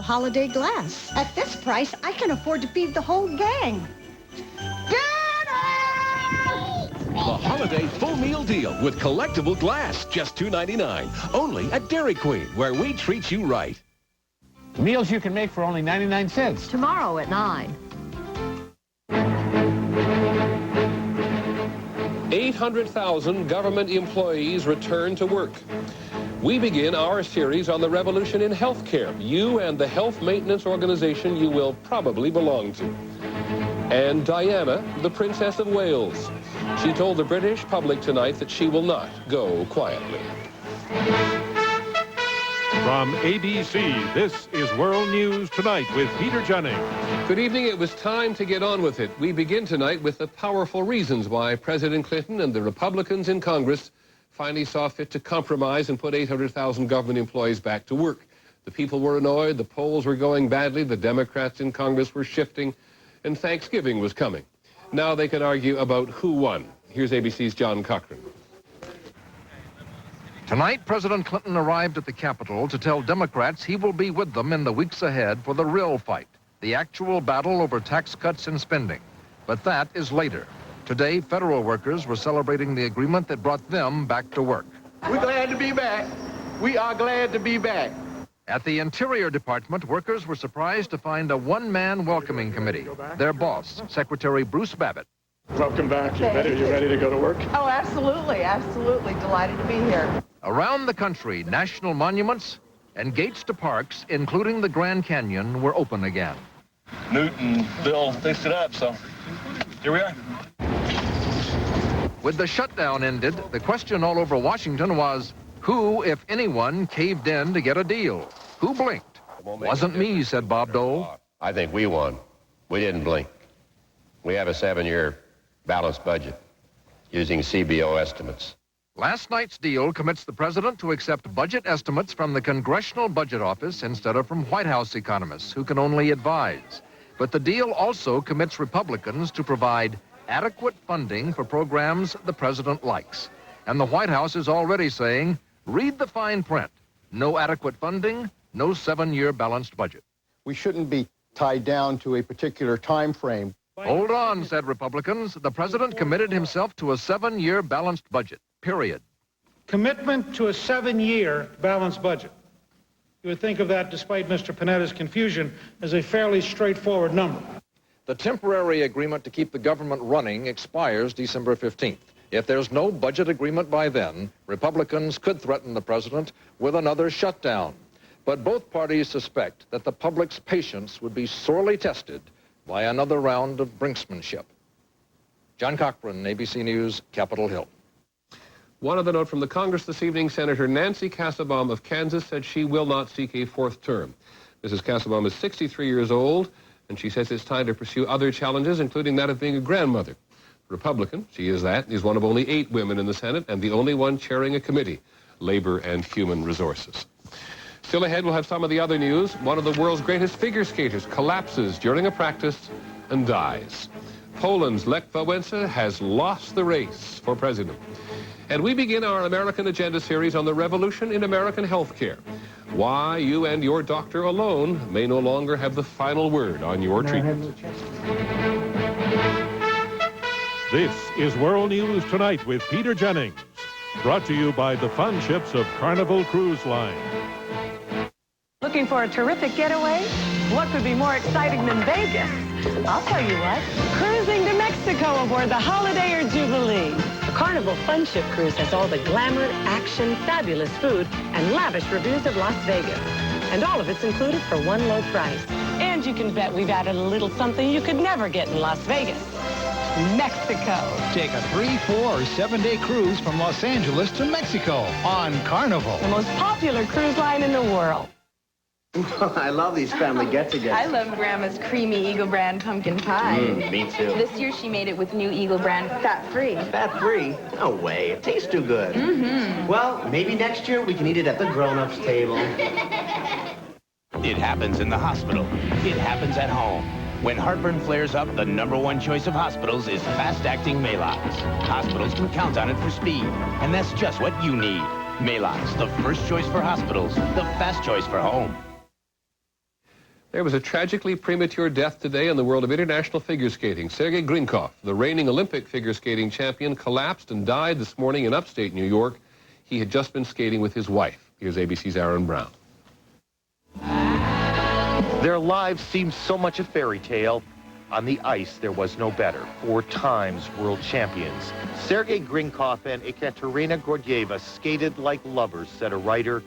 Holiday glass. At this price, I can afford to feed the whole gang. The holiday full meal deal with collectible glass, just $2.99. Only at Dairy Queen, where we treat you right. Meals you can make for only 99 cents. Tomorrow at 9. 800,000 government employees return to work. We begin our series on the revolution in healthcare. You and the health maintenance organization you will probably belong to. And Diana, the Princess of Wales. She told the British public tonight that she will not go quietly. From ABC, this is World News Tonight with Peter Jennings. Good evening. It was time to get on with it. We begin tonight with the powerful reasons why President Clinton and the Republicans in Congress finally saw fit to compromise and put 800,000 government employees back to work. The people were annoyed, the polls were going badly, the Democrats in Congress were shifting, and Thanksgiving was coming. Now they can argue about who won. Here's ABC's John Cochran. Tonight, President Clinton arrived at the Capitol to tell Democrats he will be with them in the weeks ahead for the real fight, the actual battle over tax cuts and spending. But that is later. Today, federal workers were celebrating the agreement that brought them back to work. We're glad to be back. We are glad to be back. At the Interior Department, workers were surprised to find a one-man welcoming committee. Their boss, Secretary Bruce Babbitt. Welcome back. You ready to go to work? Oh, absolutely, absolutely. Delighted to be here. Around the country, national monuments and gates to parks, including the Grand Canyon, were open again. Newt and Bill fixed it up, so here we are. With the shutdown ended, the question all over Washington was, who, if anyone, caved in to get a deal? Who blinked? Wasn't me, said Bob Dole. I think we won. We didn't blink. We have a 7-year balanced budget using CBO estimates. Last night's deal commits the president to accept budget estimates from the Congressional Budget Office instead of from White House economists who can only advise. But the deal also commits Republicans to provide adequate funding for programs the president likes. And the White House is already saying, read the fine print. No adequate funding, no 7-year balanced budget. We shouldn't be tied down to a particular time frame. Hold on, said Republicans. The president committed himself to a 7-year balanced budget, period. Commitment to a 7-year balanced budget. You would think of that, despite Mr. Panetta's confusion, as a fairly straightforward number. The temporary agreement to keep the government running expires December 15th. If there's no budget agreement by then, Republicans could threaten the president with another shutdown. But both parties suspect that the public's patience would be sorely tested by another round of brinksmanship. John Cochran, ABC News, Capitol Hill. One other note from the Congress this evening, Senator Nancy Kassebaum of Kansas said she will not seek a 4th term. Mrs. Kassebaum is 63 years old, and she says it's time to pursue other challenges, including that of being a grandmother. Republican, she is that, is one of only 8 women in the Senate and the only one chairing a committee, Labor and Human Resources. Still ahead, we'll have some of the other news. One of the world's greatest figure skaters collapses during a practice and dies. Poland's Lech Wałęsa has lost the race for president. And we begin our American Agenda series on the revolution in American healthcare. Why you and your doctor alone may no longer have the final word on your treatment. This is World News Tonight with Peter Jennings. Brought to you by the fun ships of Carnival Cruise Line. Looking for a terrific getaway? What could be more exciting than Vegas? I'll tell you what, cruising to Mexico aboard the Holiday or Jubilee. The Carnival Fun Ship Cruise has all the glamour, action, fabulous food, and lavish reviews of Las Vegas. And all of it's included for one low price. And you can bet we've added a little something you could never get in Las Vegas. Mexico. Take a 3-, 4-, or 7-day cruise from Los Angeles to Mexico on Carnival. The most popular cruise line in the world. I love these family get-togethers. I love Grandma's creamy Eagle Brand pumpkin pie. Me too. This year she made it with new Eagle Brand fat-free. Fat-free? No way. It tastes too good. Well, maybe next year we can eat it at the grown-ups table. It happens in the hospital. It happens at home. When heartburn flares up, the #1 choice of hospitals is fast-acting Maalox. Hospitals can count on it for speed, and that's just what you need. Maalox, the first choice for hospitals, the fast choice for home. There was a tragically premature death today in the world of international figure skating. Sergei Grinkov, the reigning Olympic figure skating champion, collapsed and died this morning in upstate New York. He had just been skating with his wife. Here's ABC's Aaron Brown. Their lives seemed so much a fairy tale. On the ice, there was no better. 4 times world champions. Sergei Grinkov and Ekaterina Gordieva skated like lovers, said a writer,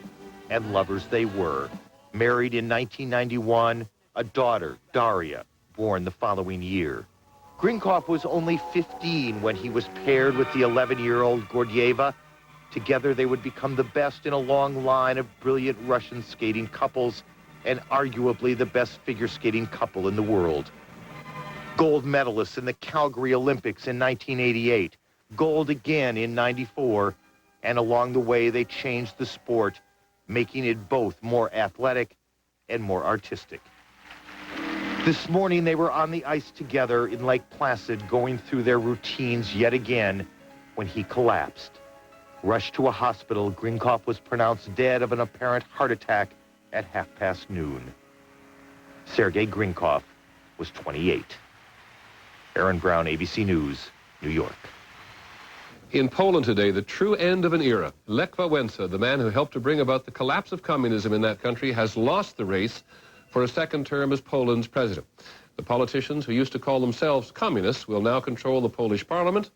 and lovers they were. Married in 1991, a daughter, Daria, born the following year. Grinkov was only 15 when he was paired with the 11-year-old Gordieva. Together, they would become the best in a long line of brilliant Russian skating couples and arguably the best figure skating couple in the world. Gold medalists in the Calgary Olympics in 1988, gold again in 94, and along the way, they changed the sport, making it both more athletic and more artistic. This morning, they were on the ice together in Lake Placid, going through their routines yet again when he collapsed. Rushed to a hospital, Grinkov was pronounced dead of an apparent heart attack at noon. Sergei Grinkov was 28. Aaron Brown, ABC News, New York. In Poland today, the true end of an era. Lech Wałęsa, the man who helped to bring about the collapse of communism in that country, has lost the race for a second term as Poland's president. The politicians who used to call themselves communists will now control the Polish parliament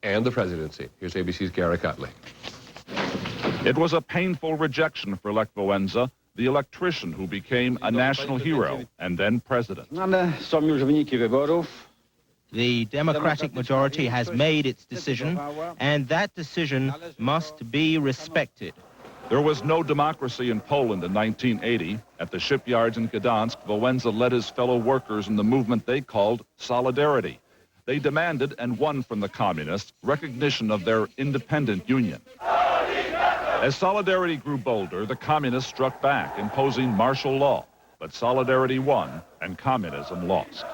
and the presidency. Here's ABC's Garrett Utley. It was a painful rejection for Lech Wałęsa, the electrician who became a national hero and then president. The Democratic majority has made its decision, and that decision must be respected. There was no democracy in Poland in 1980. At the shipyards in Gdansk, Wałęsa led his fellow workers in the movement they called Solidarity. They demanded and won from the communists recognition of their independent union. As Solidarity grew bolder, the communists struck back, imposing martial law. But Solidarity won, and communism lost.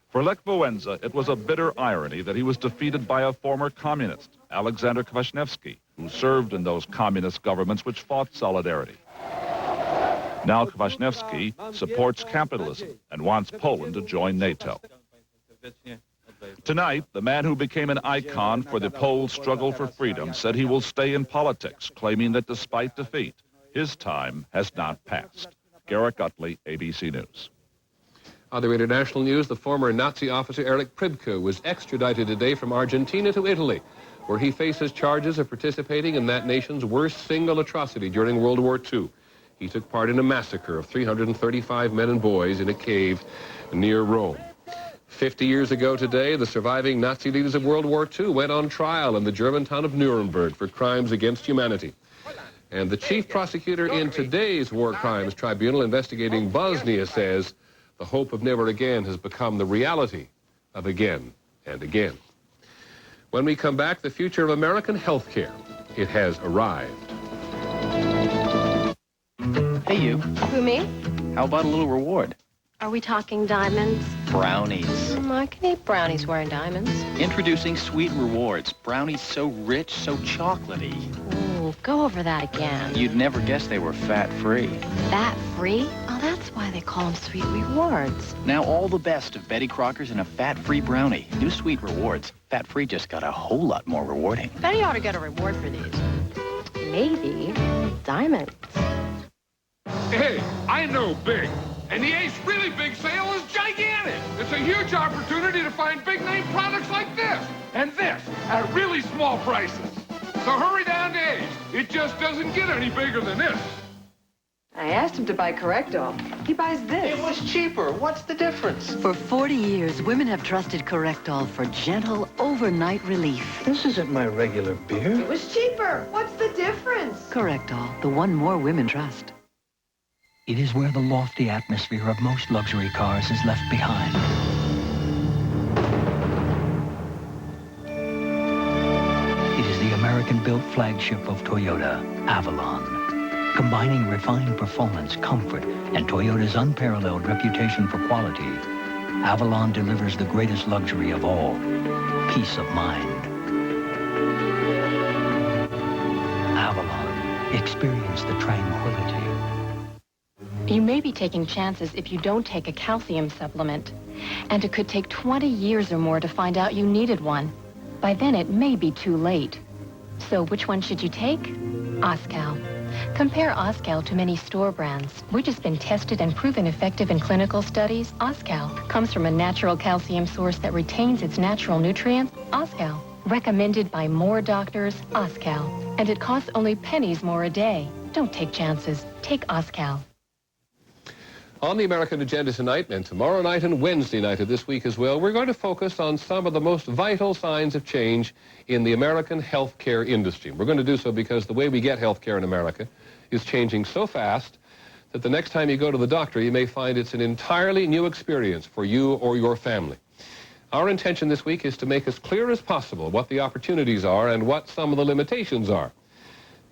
For Lech Wałęsa, it was a bitter irony that he was defeated by a former communist, Alexander Kwaśniewski, who served in those communist governments which fought Solidarity. Now Kwaśniewski supports capitalism and wants Poland to join NATO. Tonight, the man who became an icon for the Poles' struggle for freedom said he will stay in politics, claiming that despite defeat, his time has not passed. Garrett Utley, ABC News. Other international news, the former Nazi officer Erich Pribke was extradited today from Argentina to Italy, where he faces charges of participating in that nation's worst single atrocity during World War II. He took part in a massacre of 335 men and boys in a cave near Rome. 50 years ago today, the surviving Nazi leaders of World War II went on trial in the German town of Nuremberg for crimes against humanity. And the chief prosecutor in today's war crimes tribunal investigating Bosnia says the hope of never again has become the reality of again and again. When we come back, the future of American health care. It has arrived. Hey, you. Who, me? How about a little reward? Are we talking diamonds? Brownies. I can eat brownies wearing diamonds. Introducing Sweet Rewards. Brownies so rich, so chocolatey. Ooh, go over that again. You'd never guess they were fat-free. Fat-free? Oh, that's why they call them Sweet Rewards. Now all the best of Betty Crocker's in a fat-free brownie. New Sweet Rewards. Fat-free just got a whole lot more rewarding. Betty ought to get a reward for these. Maybe diamonds. Hey, I know big. And the Ace Really Big Sale is gigantic. It's a huge opportunity to find big-name products like this and this at really small prices. So hurry down to Ace. It just doesn't get any bigger than this. I asked him to buy Correctol. He buys this. It was cheaper. What's the difference? For 40 years, women have trusted Correctol for gentle, overnight relief. This isn't my regular beer. It was cheaper. What's the difference? Correctol, the one more women trust. It is where the lofty atmosphere of most luxury cars is left behind. It is the American-built flagship of Toyota, Avalon. Combining refined performance, comfort, and Toyota's unparalleled reputation for quality, Avalon delivers the greatest luxury of all, peace of mind. Avalon, experience the tranquility. You may be taking chances if you don't take a calcium supplement. And it could take 20 years or more to find out you needed one. By then, it may be too late. So which one should you take? Oscal. Compare Oscal to many store brands, which has been tested and proven effective in clinical studies. Oscal comes from a natural calcium source that retains its natural nutrients. Oscal. Recommended by more doctors. Oscal. And it costs only pennies more a day. Don't take chances. Take Oscal. On the American agenda tonight, and tomorrow night and Wednesday night of this week as well, we're going to focus on some of the most vital signs of change in the American healthcare industry. We're going to do so because the way we get healthcare in America is changing so fast that the next time you go to the doctor, you may find it's an entirely new experience for you or your family. Our intention this week is to make as clear as possible what the opportunities are and what some of the limitations are.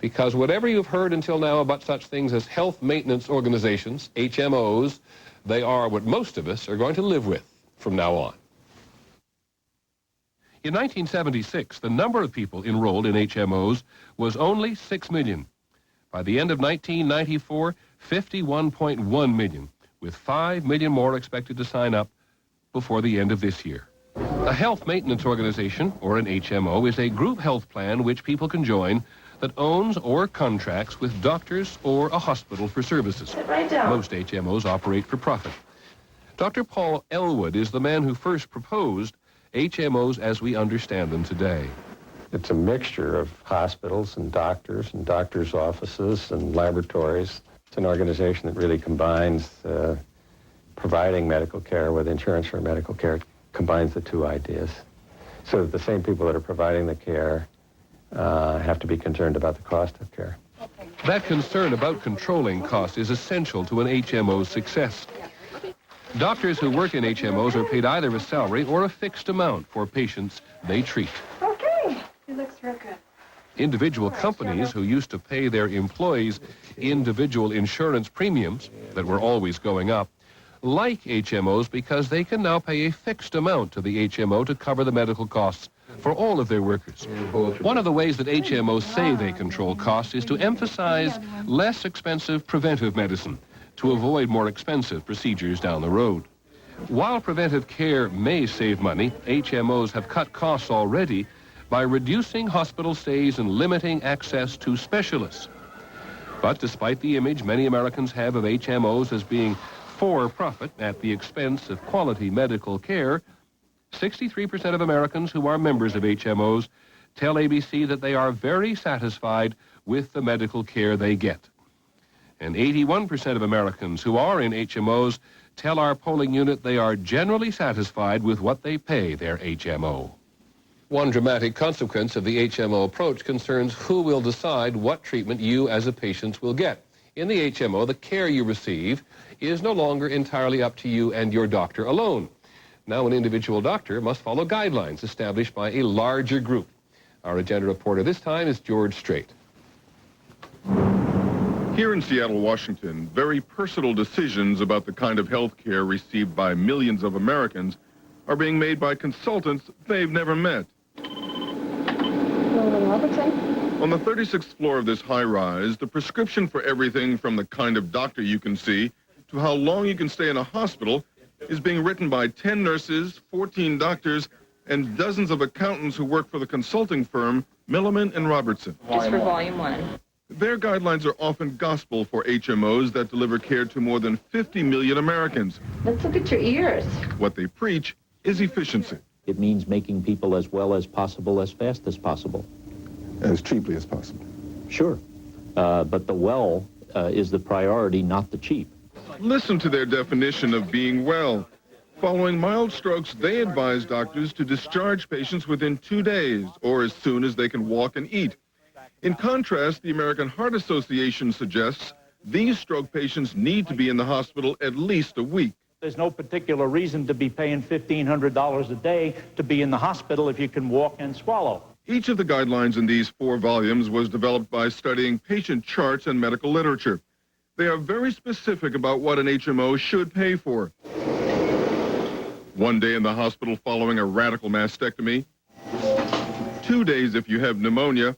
Because whatever you've heard until now about such things as health maintenance organizations, HMOs, they are what most of us are going to live with from now on. In 1976, the number of people enrolled in HMOs was only 6 million. By the end of 1994, 51.1 million, with 5 million more expected to sign up before the end of this year. A health maintenance organization, or an HMO, is a group health plan which people can join that owns or contracts with doctors or a hospital for services. Most HMOs operate for profit. Dr. Paul Elwood is the man who first proposed HMOs as we understand them today. It's a mixture of hospitals and doctors' offices and laboratories. It's an organization that really combines providing medical care with insurance for medical care. It combines the two ideas so that the same people that are providing the care have to be concerned about the cost of care. That concern about controlling costs is essential to an HMO's success. Doctors who work in HMOs are paid either a salary or a fixed amount for patients they treat. Okay, it looks real good. Individual companies who used to pay their employees individual insurance premiums that were always going up like HMOs because they can now pay a fixed amount to the HMO to cover the medical costs for all of their workers. One of the ways that HMOs say they control costs is to emphasize less expensive preventive medicine to avoid more expensive procedures down the road. While preventive care may save money, HMOs have cut costs already by reducing hospital stays and limiting access to specialists. But despite the image many Americans have of HMOs as being for profit at the expense of quality medical care, 63% of Americans who are members of HMOs tell ABC that they are very satisfied with the medical care they get. And 81% of Americans who are in HMOs tell our polling unit they are generally satisfied with what they pay their HMO. One dramatic consequence of the HMO approach concerns who will decide what treatment you as a patient will get. In the HMO, the care you receive is no longer entirely up to you and your doctor alone. Now an individual doctor must follow guidelines established by a larger group. Our agenda reporter this time is George Strait. Here in Seattle, Washington, very personal decisions about the kind of health care received by millions of Americans are being made by consultants they've never met. On the 36th floor of this high-rise, the prescription for everything from the kind of doctor you can see to how long you can stay in a hospital is being written by 10 nurses, 14 doctors, and dozens of accountants who work for the consulting firm Milliman and Robertson. Just for volume 1. Their guidelines are often gospel for HMOs that deliver care to more than 50 million Americans. Let's look at your ears. What they preach is efficiency. It means making people as well as possible, as fast as possible. As cheaply as possible. Sure. But the well is the priority, not the cheap. Listen to their definition of being well. Following mild strokes, they advise doctors to discharge patients within 2 days or as soon as they can walk and eat. In contrast, the American Heart Association suggests these stroke patients need to be in the hospital at least a week. There's no particular reason to be paying $1,500 a day to be in the hospital if you can walk and swallow. Each of the guidelines in these 4 volumes was developed by studying patient charts and medical literature. They are very specific about what an HMO should pay for. 1 day in the hospital following a radical mastectomy. 2 days if you have pneumonia.